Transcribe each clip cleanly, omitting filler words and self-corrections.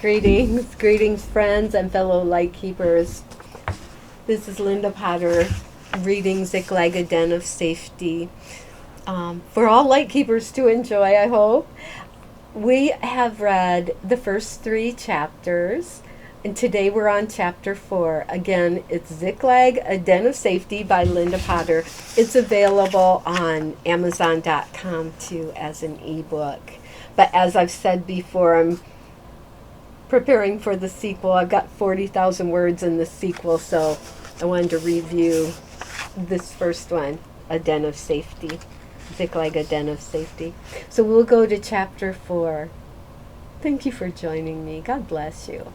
Greetings, friends and fellow light keepers. This is Linda Potter reading Ziklag, a Den of Safety. For all light keepers to enjoy, I hope. We have read the first 3 chapters, and today we're on chapter 4. Again, it's Ziklag, a Den of Safety by Linda Potter. It's available on Amazon.com too as an ebook. But as I've said before, I'm preparing for the sequel. I've got 40,000 words in the sequel, so I wanted to review this first one, A Den of Safety. Ziklag, a Den of Safety. So we'll go to chapter 4. Thank you for joining me. God bless you.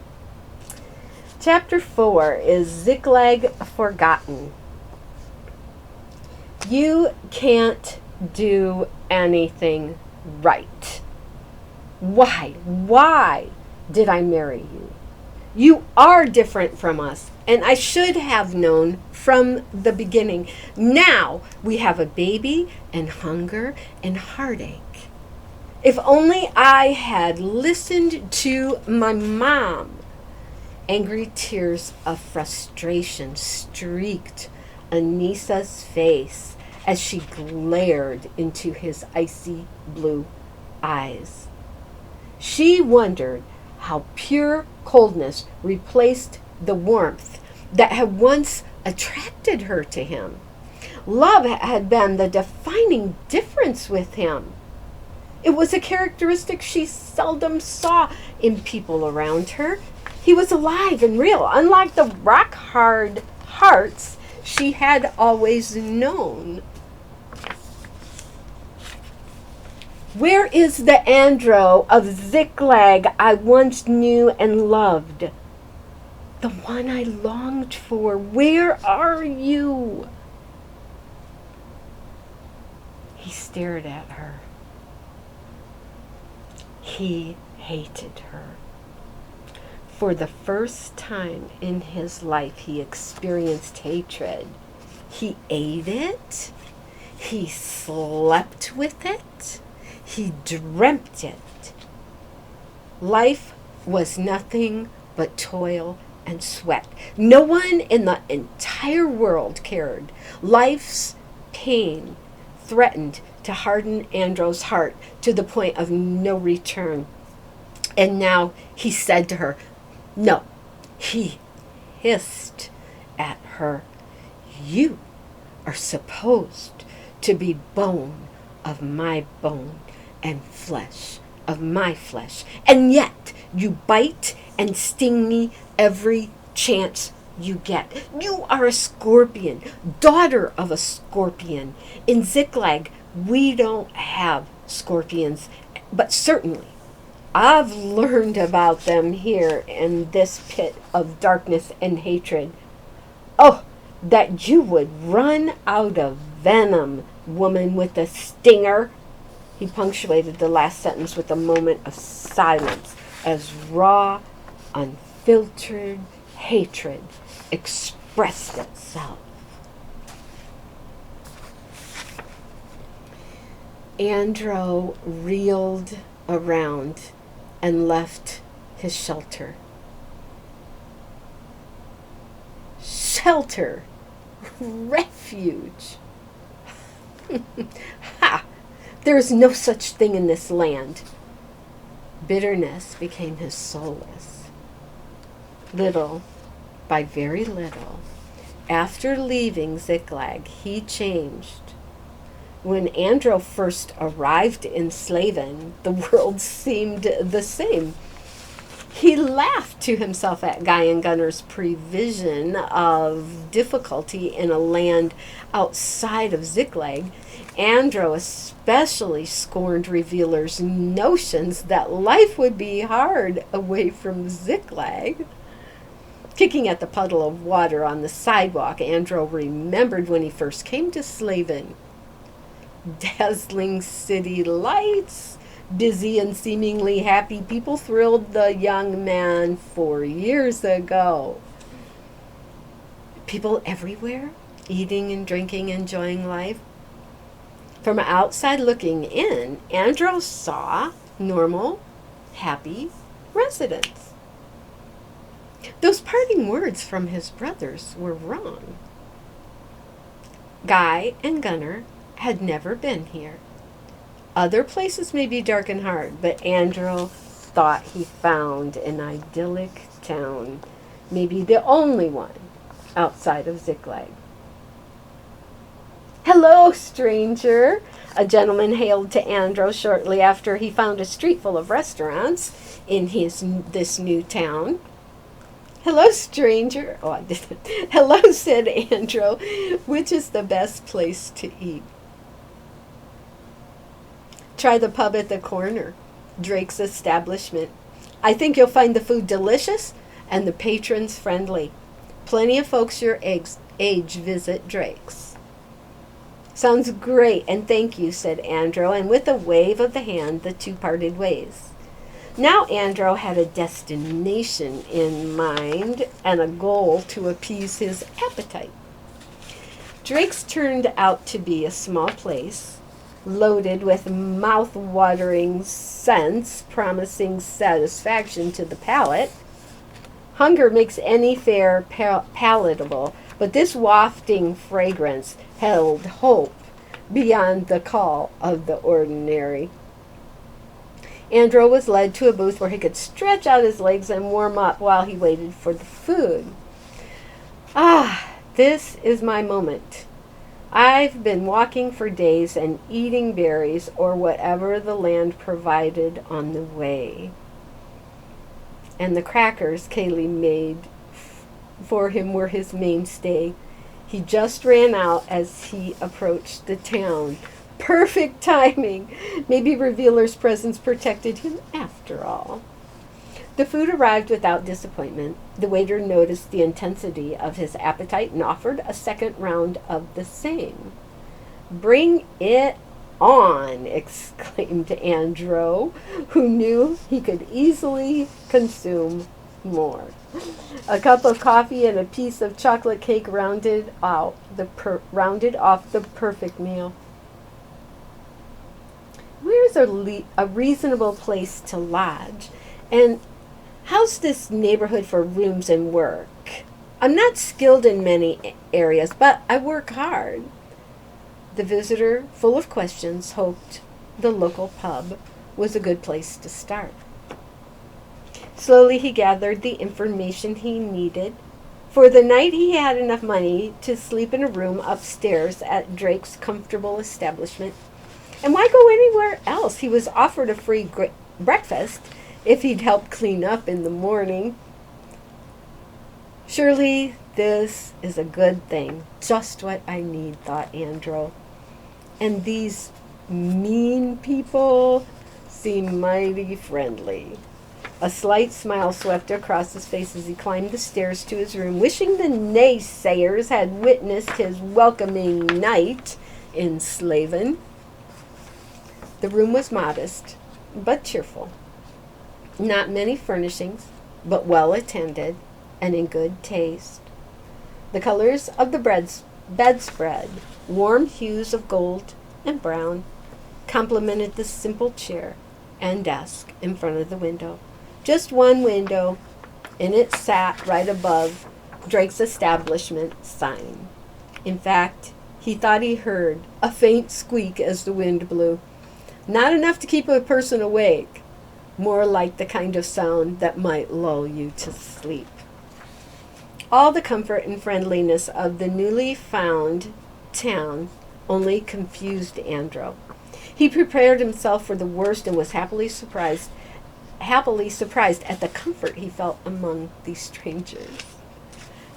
Chapter 4 is Ziklag Forgotten. You can't do anything right. Why did I marry you? You are different from us, and I should have known from the beginning. Now we have a baby and hunger and heartache. If only I had listened to my mom. Angry tears of frustration streaked Anissa's face as she glared into his icy blue eyes. She wondered how pure coldness replaced the warmth that had once attracted her to him. Love had been the defining difference with him. It was a characteristic she seldom saw in people around her. He was alive and real, unlike the rock-hard hearts she had always known. Where is the Andro of Ziklag I once knew and loved? The one I longed for. Where are you? He stared at her. He hated her. For the first time in his life, he experienced hatred. He ate it. He slept with it. He dreamt it. Life was nothing but toil and sweat. No one in the entire world cared. Life's pain threatened to harden Andro's heart to the point of no return. And now he said to her, no, he hissed at her, you are supposed to be bone of my bone and flesh of my flesh, and yet you bite and sting me every chance you get. You are a scorpion, daughter of a scorpion. In Ziklag, we don't have scorpions, but certainly I've learned about them here in this pit of darkness and hatred. Oh, that you would run out of venom, woman with a stinger. He punctuated the last sentence with a moment of silence as raw, unfiltered hatred expressed itself. Andro reeled around and left his shelter. Shelter! Refuge! Ha! There is no such thing in this land. Bitterness became his solace. Little by very little, after leaving Ziklag, he changed. When Andro first arrived in Slaven, the world seemed the same. He laughed to himself at Guy and Gunner's prevision of difficulty in a land outside of Ziklag. Andro especially scorned Revealer's notions that life would be hard away from Ziklag. Kicking at the puddle of water on the sidewalk, Andro remembered when he first came to Slaven. Dazzling city lights, busy and seemingly happy people thrilled the young man 4 years ago. People everywhere, eating and drinking, enjoying life. From outside looking in, Andro saw normal, happy residence. Those parting words from his brothers were wrong. Guy and Gunnar had never been here. Other places may be dark and hard, but Andro thought he found an idyllic town, maybe the only one outside of Ziklag. "Hello, stranger," a gentleman hailed to Andro shortly after he found a street full of restaurants in this new town. "Hello, stranger." Oh, I didn't. "Hello," said Andro. "Which is the best place to eat?" "Try the pub at the corner, Drake's establishment. I think you'll find the food delicious and the patrons friendly. Plenty of folks your age visit Drake's." "Sounds great, and thank you," said Andro, and with a wave of the hand, the two parted ways. Now Andro had a destination in mind and a goal to appease his appetite. Drake's turned out to be a small place, loaded with mouth-watering scents promising satisfaction to the palate. Hunger makes any fare palatable, but this wafting fragrance held hope beyond the call of the ordinary. Andro was led to a booth where he could stretch out his legs and warm up while he waited for the food. "Ah, this is my moment. I've been walking for days and eating berries or whatever the land provided on the way." And the crackers Kaylee made for him were his mainstay. He just ran out as he approached the town. Perfect timing. Maybe Revealer's presence protected him after all. The food arrived without disappointment. The waiter noticed the intensity of his appetite and offered a second round of the same. "Bring it on," exclaimed Andro, who knew he could easily consume more. A cup of coffee and a piece of chocolate cake rounded off the perfect meal. "Where's a reasonable place to lodge? And how's this neighborhood for rooms and work? I'm not skilled in many areas, but I work hard." The visitor, full of questions, hoped the local pub was a good place to start. Slowly he gathered the information he needed. For the night he had enough money to sleep in a room upstairs at Drake's comfortable establishment. And why go anywhere else? He was offered a free breakfast if he'd help clean up in the morning. Surely this is a good thing. Just what I need, thought Andro. And these mean people seem mighty friendly. A slight smile swept across his face as he climbed the stairs to his room, wishing the naysayers had witnessed his welcoming night in Slaven. The room was modest, but cheerful. Not many furnishings, but well attended and in good taste. The colors of the bedspread, warm hues of gold and brown, complemented the simple chair and desk in front of the window. Just one window, and it sat right above Drake's establishment sign. In fact, he thought he heard a faint squeak as the wind blew. Not enough to keep a person awake, more like the kind of sound that might lull you to sleep. All the comfort and friendliness of the newly found town only confused Andro. He prepared himself for the worst and was happily surprised at the comfort he felt among these strangers.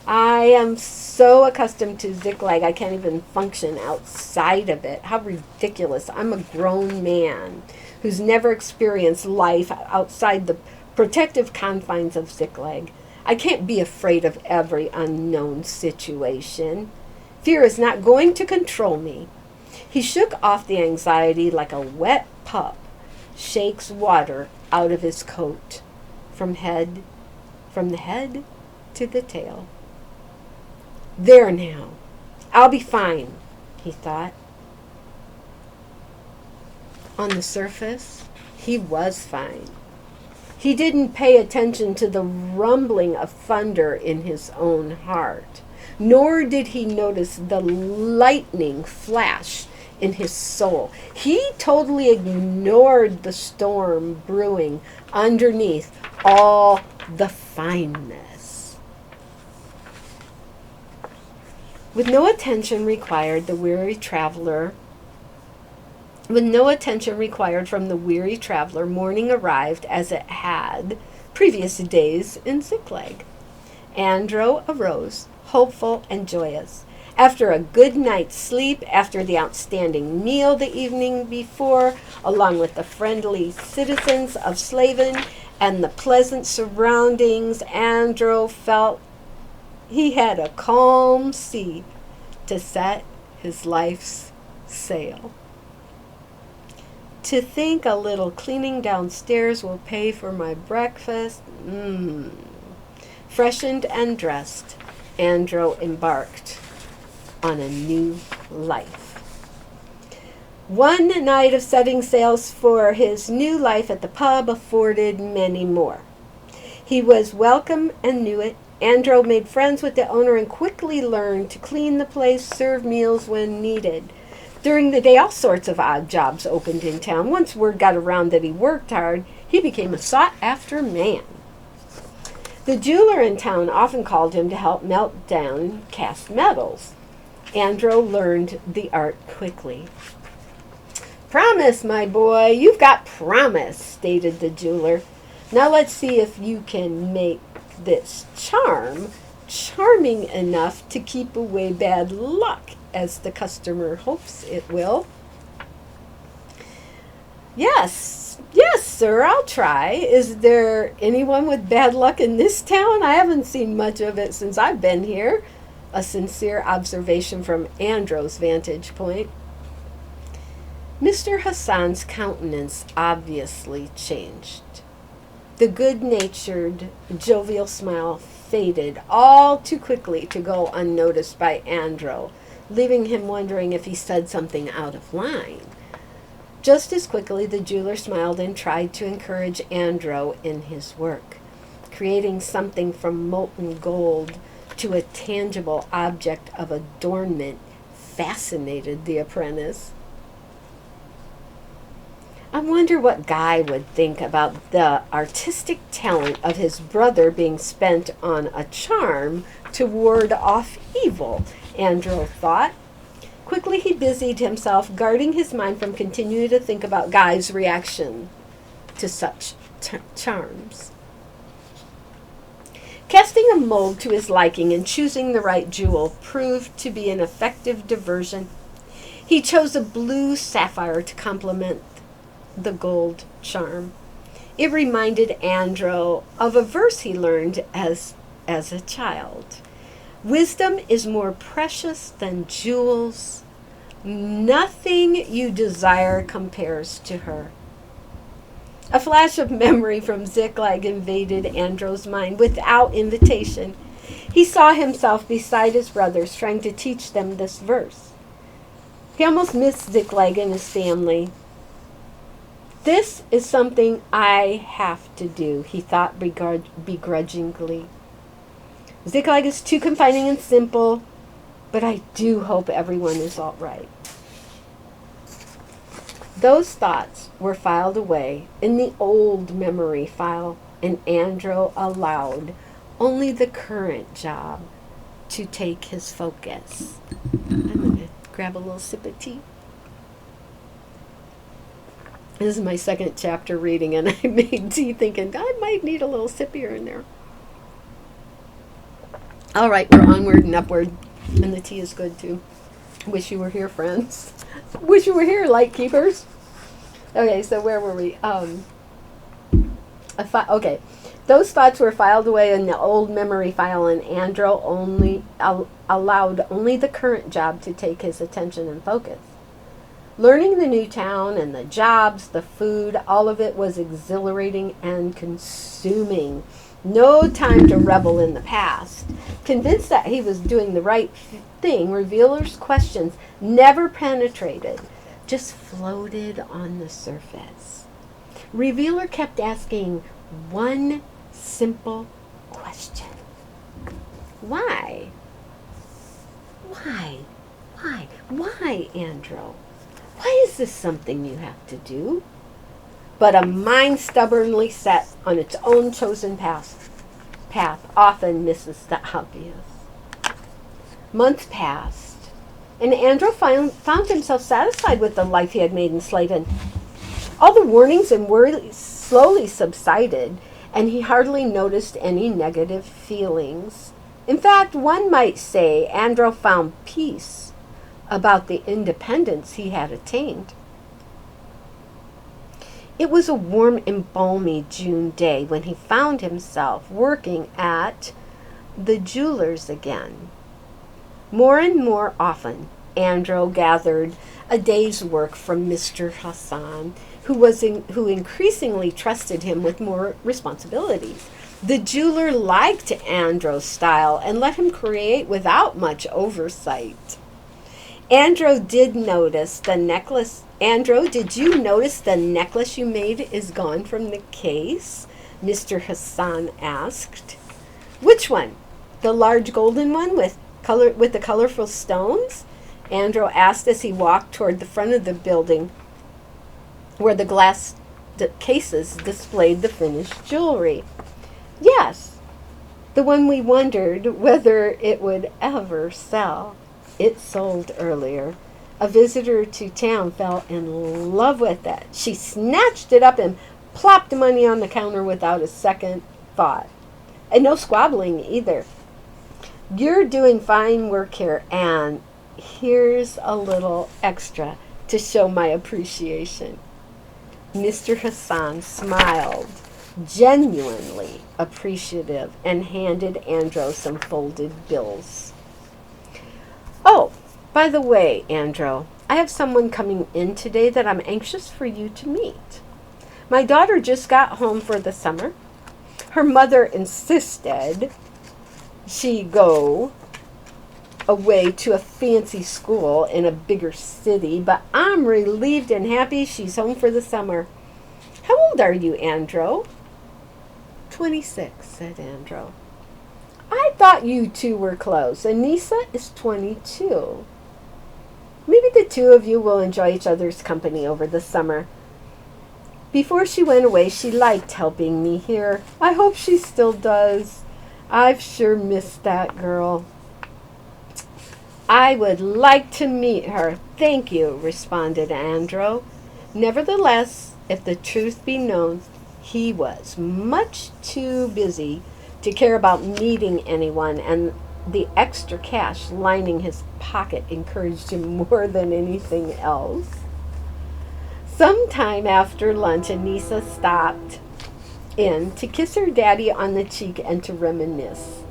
"I am so accustomed to Ziklag, I can't even function outside of it. How ridiculous. I'm a grown man who's never experienced life outside the protective confines of Ziklag. I can't be afraid of every unknown situation. Fear is not going to control me." He shook off the anxiety like a wet pup shakes water out of his coat, from the head to the tail. "There now, I'll be fine," he thought. On the surface, he was fine. He didn't pay attention to the rumbling of thunder in his own heart, nor did he notice the lightning flash in his soul. He totally ignored the storm brewing underneath all the fineness. With no attention required from the weary traveler, morning arrived as it had previous days in Ziklag. Andro arose, hopeful and joyous. After a good night's sleep, after the outstanding meal the evening before, along with the friendly citizens of Slaven and the pleasant surroundings, Andro felt he had a calm sea to set his life's sail. To think a little cleaning downstairs will pay for my breakfast. Freshened and dressed, Andro embarked on a new life. One night of setting sails for his new life at the pub afforded many more. He was welcome and knew it. Andro made friends with the owner and quickly learned to clean the place, serve meals when needed. During the day, all sorts of odd jobs opened in town. Once word got around that he worked hard, he became a sought-after man. The jeweler in town often called him to help melt down cast metals. Andro learned the art quickly. "Promise, my boy, you've got promise," stated the jeweler. "Now let's see if you can make this charm charming enough to keep away bad luck, as the customer hopes it will." Yes, sir, I'll try. Is there anyone with bad luck in this town? I haven't seen much of it since I've been here." A sincere observation from Andro's vantage point. Mr. Hassan's countenance obviously changed. The good-natured, jovial smile faded all too quickly to go unnoticed by Andro, leaving him wondering if he said something out of line. Just as quickly, the jeweler smiled and tried to encourage Andro in his work. Creating something from molten gold to a tangible object of adornment fascinated the apprentice. I wonder what Guy would think about the artistic talent of his brother being spent on a charm to ward off evil, Andro thought. Quickly he busied himself, guarding his mind from continuing to think about Guy's reaction to such charms. Casting a mold to his liking and choosing the right jewel proved to be an effective diversion. He chose a blue sapphire to complement the gold charm. It reminded Andro of a verse he learned as a child. "Wisdom is more precious than jewels. Nothing you desire compares to her." A flash of memory from Ziklag invaded Andro's mind without invitation. He saw himself beside his brothers trying to teach them this verse. He almost missed Ziklag and his family. "This is something I have to do," he thought begrudgingly. "Ziklag is too confining and simple, but I do hope everyone is all right." Those thoughts were filed away in the old memory file, and Andro allowed only the current job to take his focus. I'm going to grab a little sip of tea. This is my second chapter reading, and I made tea thinking I might need a little sip here and there. All right, we're onward and upward, and the tea is good too. Wish you were here, friends. Wish you were here, light keepers. Okay, so where were we? Okay, those thoughts were filed away in the old memory file, and Andro only allowed only the current job to take his attention and focus. Learning the new town and the jobs, the food, all of it was exhilarating and consuming. No time to revel in the past. Convinced that he was doing the right thing, Revealer's questions never penetrated, just floated on the surface. Revealer kept asking, one simple question. Why? Why, Andro? Why is this something you have to do? But a mind stubbornly set on its own chosen path often misses the obvious. Months passed, and Andro found himself satisfied with the life he had made in Slaven. All the warnings and worries slowly subsided, and he hardly noticed any negative feelings. In fact, one might say Andro found peace about the independence he had attained. It was a warm and balmy June day when he found himself working at the jeweler's again. More and more often, Andro gathered a day's work from Mr. Hassan, who increasingly trusted him with more responsibilities. The jeweler liked Andro's style and let him create without much oversight. Andro, did you notice the necklace you made is gone from the case? Mr. Hassan asked. Which one? The large golden one with the colorful stones? Andro asked as he walked toward the front of the building where the glass cases displayed the finished jewelry. Yes, the one we wondered whether it would ever sell. It sold earlier. A visitor to town fell in love with it. She snatched it up and plopped the money on the counter without a second thought. And no squabbling either. You're doing fine work here, and here's a little extra to show my appreciation. Mr. Hassan smiled, genuinely appreciative, and handed Andro some folded bills. Oh, by the way, Andro, I have someone coming in today that I'm anxious for you to meet. My daughter just got home for the summer. Her mother insisted she go away to a fancy school in a bigger city, but I'm relieved and happy she's home for the summer. How old are you, Andro? 26, said Andro. I thought you two were close. Anissa is 22. Maybe the two of you will enjoy each other's company over the summer. Before she went away, she liked helping me here. I hope she still does. I've sure missed that girl. I would like to meet her. Thank you, responded Andro. Nevertheless, if the truth be known, he was much too busy to care about meeting anyone, and the extra cash lining his pocket encouraged him more than anything else. Sometime after lunch, Anissa stopped in to kiss her daddy on the cheek and to reminisce.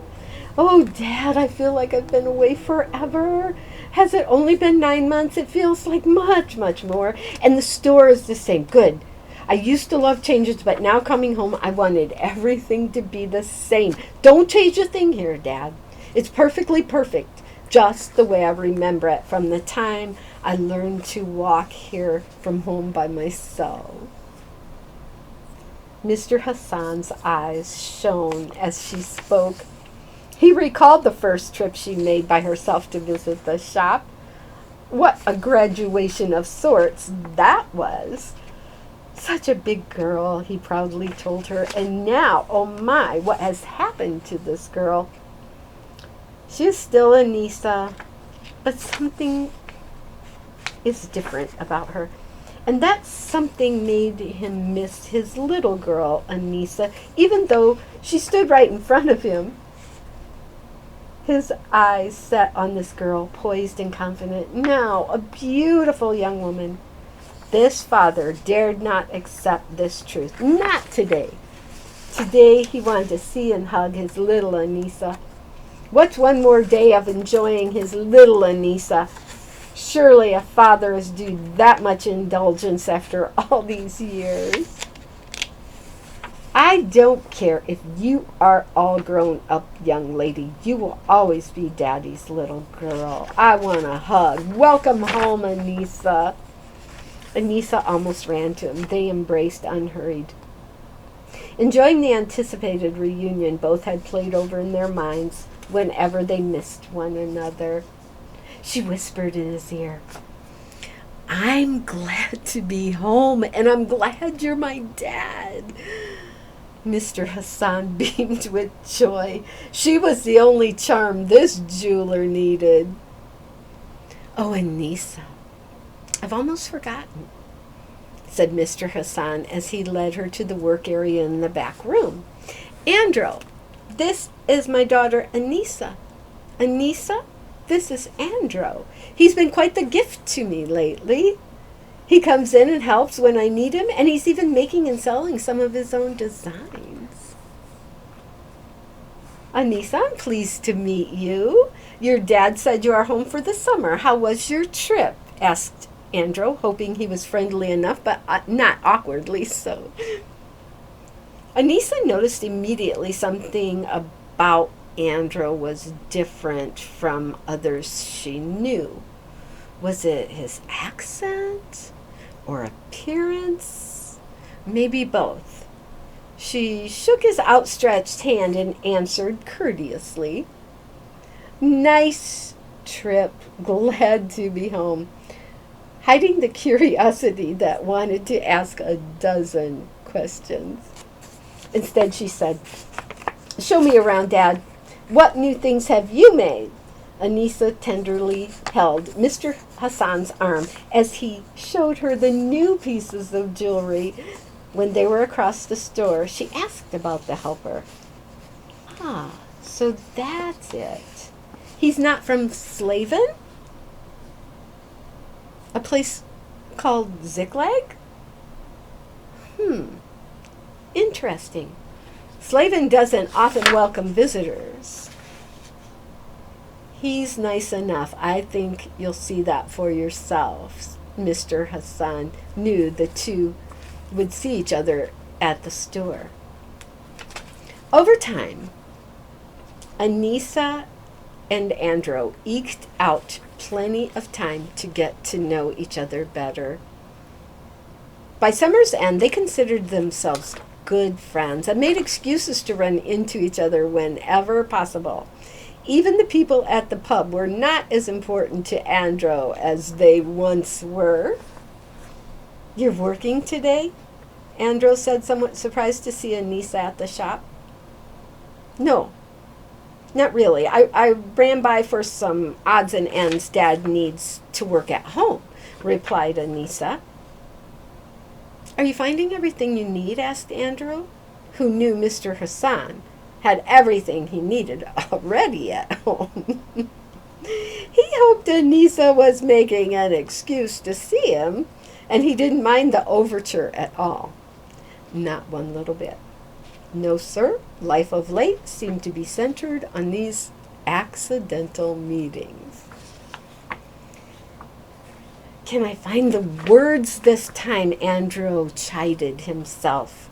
Oh, Dad, I feel like I've been away forever. Has it only been 9 months? It feels like much, much more. And the store is the same. Good. I used to love changes, but now coming home, I wanted everything to be the same. Don't change a thing here, Dad. It's perfectly perfect, just the way I remember it from the time I learned to walk here from home by myself. Mr. Hassan's eyes shone as she spoke. He recalled the first trip she made by herself to visit the shop. What a graduation of sorts that was. Such a big girl, he proudly told her. And now, oh my, what has happened to this girl? She is still Anissa, but something is different about her. And that something made him miss his little girl, Anissa, even though she stood right in front of him. His eyes set on this girl, poised and confident, now a beautiful young woman. This father dared not accept this truth. Not today. Today he wanted to see and hug his little Anissa. What's one more day of enjoying his little Anissa? Surely a father is due that much indulgence after all these years. I don't care if you are all grown up, young lady. You will always be Daddy's little girl. I want a hug. Welcome home, Anissa. Anissa almost ran to him. They embraced unhurried. Enjoying the anticipated reunion both had played over in their minds whenever they missed one another. She whispered in his ear, "I'm glad to be home, and I'm glad you're my dad." Mr. Hassan beamed with joy. She was the only charm this jeweler needed. "Oh, Anissa, I've almost forgotten," said Mr. Hassan as he led her to the work area in the back room. "Andro, this is my daughter Anissa. Anissa, this is Andro. He's been quite the gift to me lately. He comes in and helps when I need him, and he's even making and selling some of his own designs." "Anissa, I'm pleased to meet you. Your dad said you are home for the summer. How was your trip?" asked Andro, hoping he was friendly enough, but not awkwardly so. Anissa noticed immediately something about Andro was different from others she knew. Was it his accent or appearance? Maybe both. She shook his outstretched hand and answered courteously, "Nice trip. Glad to be home," hiding the curiosity that wanted to ask a dozen questions. Instead, she said, "Show me around, Dad. What new things have you made?" Anissa tenderly held Mr. Hassan's arm as he showed her the new pieces of jewelry. When they were across the store, she asked about the helper. "Ah, so that's it. He's not from Slaven? A place called Ziklag? Interesting. Slaven doesn't often welcome visitors." "He's nice enough. I think you'll see that for yourselves." Mr. Hassan knew the two would see each other at the store. Over time, Anissa and Andro eked out plenty of time to get to know each other better. By summer's end, they considered themselves good friends and made excuses to run into each other whenever possible. Even the people at the pub were not as important to Andro as they once were. "You're working today?" Andro said, somewhat surprised to see Anissa at the shop. "No, not really. I ran by for some odds and ends Dad needs to work at home," replied Anissa. "Are you finding everything you need?" asked Andro, who knew Mr. Hassan had everything he needed already at home. He hoped Anissa was making an excuse to see him, and he didn't mind the overture at all. Not one little bit. No, sir. Life of late seemed to be centered on these accidental meetings. "Can I find the words this time?" Andro chided himself.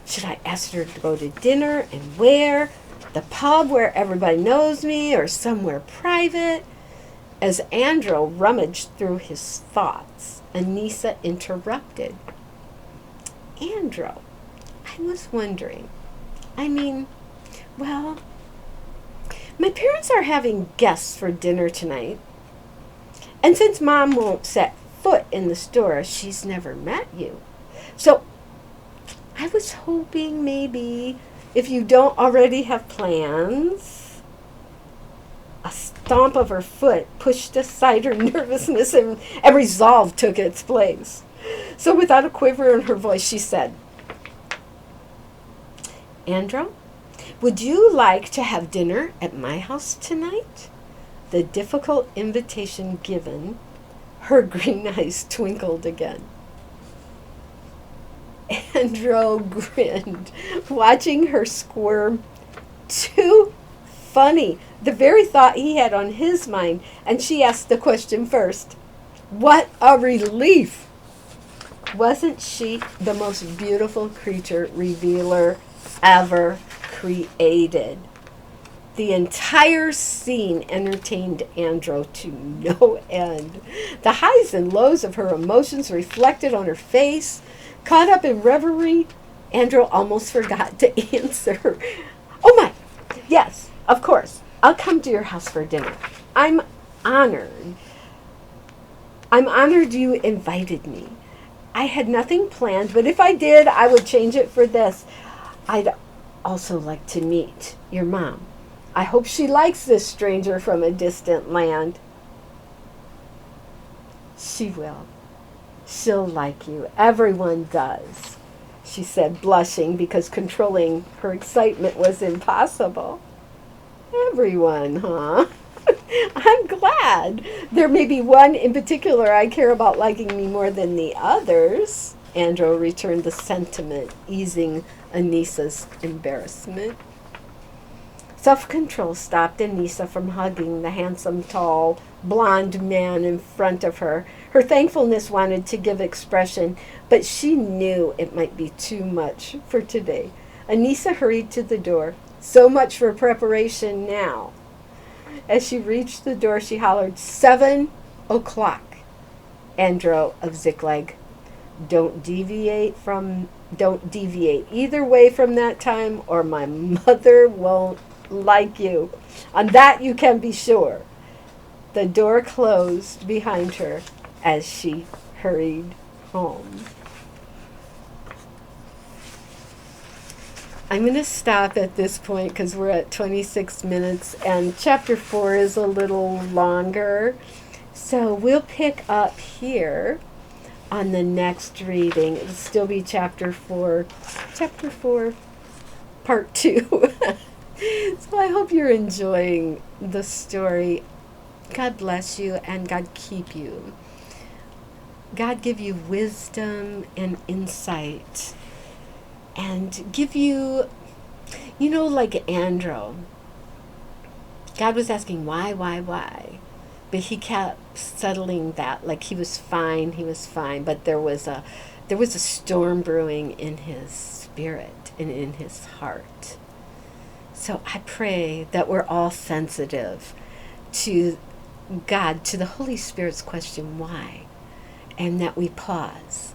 "Should I ask her to go to dinner, and where? The pub where everybody knows me, or somewhere private?" As Andro rummaged through his thoughts, Anissa interrupted. "Andro, I was wondering. My parents are having guests for dinner tonight. And since Mom won't set foot in the store, she's never met you. So I was hoping maybe, if you don't already have plans." A stomp of her foot pushed aside her nervousness, and resolve took its place. So without a quiver in her voice, she said, "Andro, would you like to have dinner at my house tonight?" The difficult invitation given, her green eyes twinkled again. Andro grinned, watching her squirm. Too funny. The very thought he had on his mind, and she asked the question first. What a relief! Wasn't she the most beautiful creature revealer ever created? The entire scene entertained Andro to no end. The highs and lows of her emotions reflected on her face. Caught up in reverie, Andro almost forgot to answer. Oh my, yes, of course. I'll come to your house for dinner. I'm honored. I'm honored you invited me. I had nothing planned, but if I did, I would change it for this. I'd also like to meet your mom. I hope she likes this stranger from a distant land. She will. She'll like you. Everyone does, she said, blushing because controlling her excitement was impossible. Everyone, huh? I'm glad. There may be one in particular I care about liking me more than the others. Andro returned the sentiment, easing Anissa's embarrassment. Self-control stopped Anissa from hugging the handsome, tall, blonde man in front of her. Her thankfulness wanted to give expression, but she knew it might be too much for today. Anissa hurried to the door. So much for preparation now. As she reached the door, she hollered, 7 o'clock. Andro of Ziklag. Don't deviate either way from that time, or my mother won't like you. On that you can be sure. The door closed behind her as she hurried home. I'm going to stop at this point because we're at 26 minutes and chapter 4 is a little longer. So we'll pick up here on the next reading. It'll still be chapter 4, part 2. So I hope you're enjoying the story. God bless you and God keep you. God give you wisdom and insight and give you, like Andro. God was asking why? But he kept settling that, like he was fine, but there was a storm brewing in his spirit and in his heart. So I pray that we're all sensitive to God, to the Holy Spirit's question, why? And that we pause.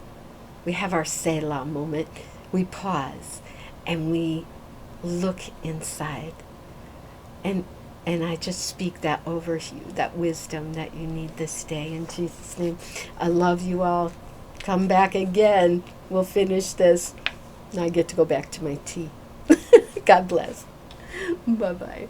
We have our Selah moment. We pause and we look inside. And I just speak that over you, that wisdom that you need this day. In Jesus' name, I love you all. Come back again. We'll finish this. Now I get to go back to my tea. God bless. Bye-bye.